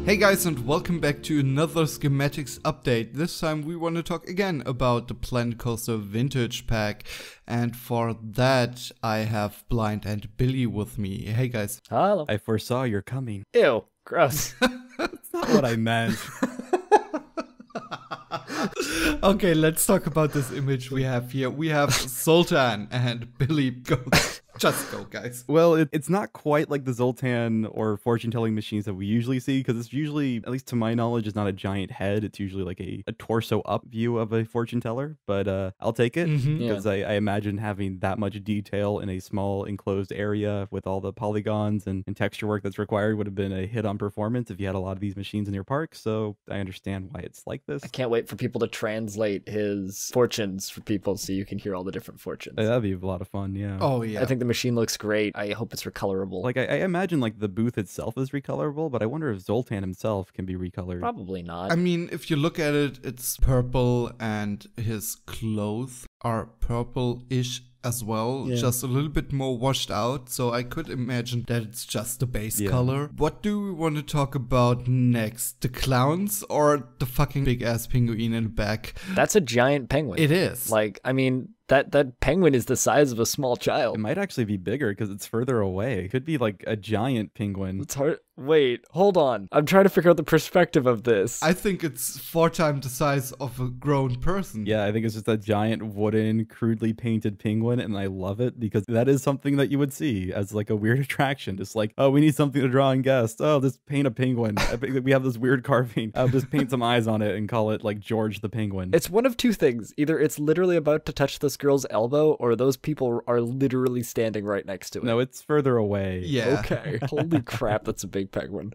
Hey guys, and welcome back to another Schematics update. This time we want to talk again about the Planet Coaster Vintage Pack, and for that I have Blind and Billy with me. Hey guys. Hello. I foresaw your coming. Ew, gross. That's not what I meant. Okay, let's talk about this image we have here. We have Zoltan and Billy. Go. Just go, guys. Well, it's not quite like the Zoltan or fortune-telling machines that we usually see, because it's usually, at least to my knowledge, is not a giant head. It's usually like a torso-up view of a fortune teller, but I'll take it, because I imagine having that much detail in a small enclosed area with all the polygons and texture work that's required would have been a hit on performance if you had a lot of these machines in your park, so I understand why it's like this. I can't wait for people to translate his fortunes for people so you can hear all the different fortunes. That'd be a lot of fun, yeah. Oh, yeah. I think the machine looks great. I hope it's recolorable. Like, I imagine, like, the booth itself is recolorable, but I wonder if Zoltan himself can be recolored. Probably not. I mean, if you look at it, it's purple and his clothes are purple-ish as well, just a little bit more washed out, so I could imagine that it's just the base color. What do we want to talk about next? The clowns or the fucking big-ass penguin in the back? That's a giant penguin. It is. Like, I mean, that penguin is the size of a small child. It might actually be bigger because it's further away. It could be like a giant penguin. It's hard. Wait, hold on. I'm trying to figure out the perspective of this. I think it's 4 times the size of a grown person. Yeah, I think it's just a giant wooden, crudely painted penguin, and I love it because that is something that you would see as like a weird attraction. Just like, oh, we need something to draw and guess. Oh, just paint a penguin. We have this weird carving. I'll just paint some eyes on it and call it like George the Penguin. It's one of two things. Either it's literally about to touch this girl's elbow, or those people are literally standing right next to it. No, it's further away. Yeah. Okay. Holy crap, that's a big penguin.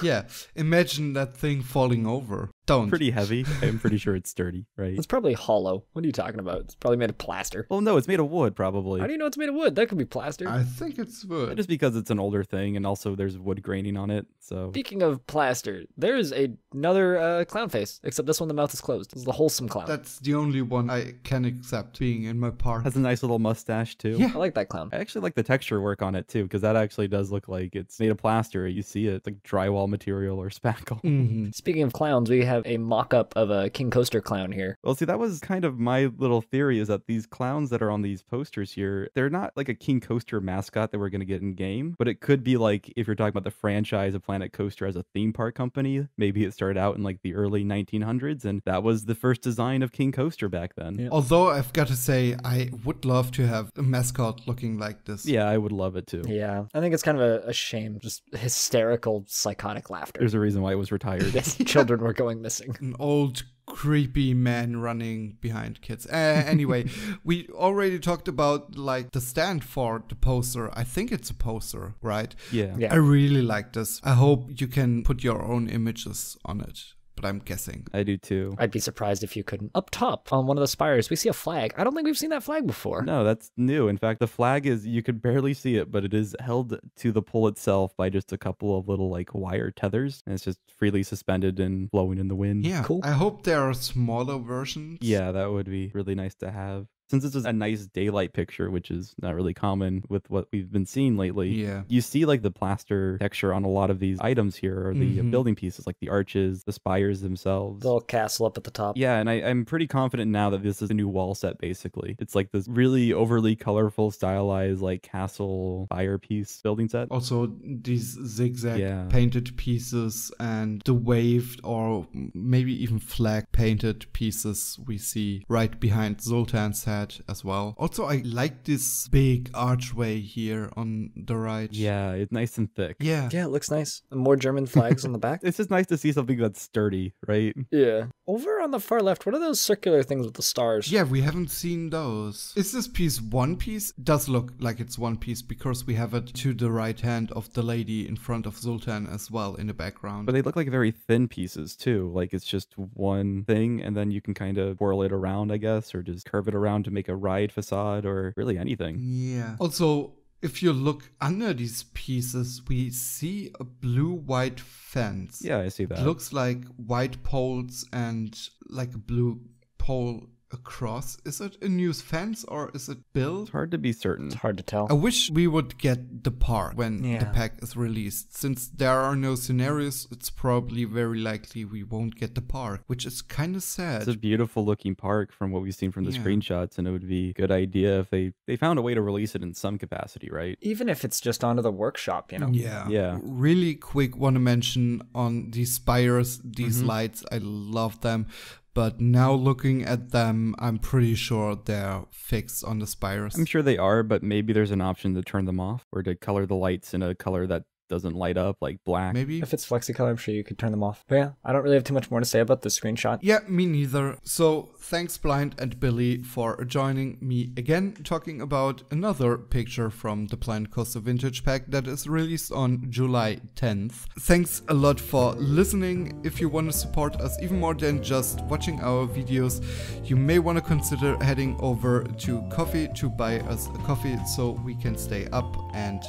Yeah. Imagine that thing falling over. Don't. Pretty heavy. I'm pretty sure it's sturdy, right? It's probably hollow. What are you talking about? It's probably made of plaster. Well, no, it's made of wood, probably. How do you know it's made of wood? That could be plaster. I think it's wood. Just because it's an older thing, and also there's wood graining on it, so... Speaking of plaster, there's another clown face, except this one the mouth is closed. This is the wholesome clown. That's the only one I can accept being in my park. Has a nice little mustache, too. Yeah. I like that clown. I actually like the texture work on it, too, because that actually does look like it's made of plaster. You see it. It's like drywall material or spackle. Speaking of clowns, we have a mock-up of a King Coaster clown here. Well, see, that was kind of my little theory, is that these clowns that are on these posters here, they're not like a King Coaster mascot that we're going to get in game, but it could be like, if you're talking about the franchise of Planet Coaster as a theme park company, maybe it started out in like the early 1900s, and that was the first design of King Coaster back then. Yeah. Although I've got to say, I would love to have a mascot looking like this. Yeah, I would love it too. Yeah, I think it's kind of a shame. Just hysterical, psychotic laughter. There's a reason why it was retired. Yes, children were going missing. An old creepy man running behind kids. Anyway, we already talked about like the stand for the poster. I think it's a poster, right? Yeah. I really like this. I hope you can put your own images on it, but I'm guessing. I do too. I'd be surprised if you couldn't. Up top on one of the spires, we see a flag. I don't think we've seen that flag before. No, that's new. In fact, the flag is, you could barely see it, but it is held to the pole itself by just a couple of little like wire tethers, and it's just freely suspended and blowing in the wind. Yeah, cool. I hope there are smaller versions. Yeah, that would be really nice to have. Since this is a nice daylight picture, which is not really common with what we've been seeing lately, you see like the plaster texture on a lot of these items here, or the building pieces, like the arches, the spires themselves. The little castle up at the top. Yeah, and I'm pretty confident now that this is a new wall set, basically. It's like this really overly colorful, stylized, like castle spire piece building set. Also, these zigzag painted pieces and the waved or maybe even flag painted pieces we see right behind Zoltan's head as well. Also, I like this big archway here on the right. Yeah, it's nice and thick. Yeah, it looks nice. More German flags on the back. It's just nice to see something that's sturdy, right? Yeah. Over on the far left, what are those circular things with the stars? Yeah, we haven't seen those. Is this piece one piece? It does look like it's one piece because we have it to the right hand of the lady in front of Zoltan as well in the background. But they look like very thin pieces too. Like it's just one thing, and then you can kind of twirl it around, I guess, or just curve it around to make a ride facade or really anything. Yeah. Also, if you look under these pieces, we see a blue-white fence. Yeah, I see that. It looks like white poles and like a blue pole across. Is it a new fence or is it built? It's hard to be certain. It's hard to tell. I wish we would get the part when the pack is released. Since there are no scenarios, it's probably very likely we won't get the park, which is kind of sad. It's a beautiful looking park from what we've seen from the screenshots, and it would be a good idea if they found a way to release it in some capacity, right? Even if it's just onto the workshop, you know? Yeah. Really quick, want to mention on these spires, these lights, I love them. But now looking at them, I'm pretty sure they're fixed on the spires. I'm sure they are, but maybe there's an option to turn them off or to color the lights in a color that doesn't light up, like black. Maybe. If it's FlexiColor, I'm sure you could turn them off. But yeah, I don't really have too much more to say about the screenshot. Yeah, me neither. So thanks Blind and Billy for joining me again, talking about another picture from the Blind Coaster Vintage Pack that is released on July 10th. Thanks a lot for listening. If you want to support us even more than just watching our videos, you may want to consider heading over to Ko-fi to buy us a coffee so we can stay up and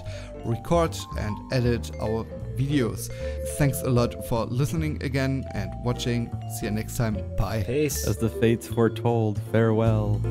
record and edit our videos. Thanks a lot for listening again and watching. See you next time. Bye. Peace. As the fates foretold, farewell.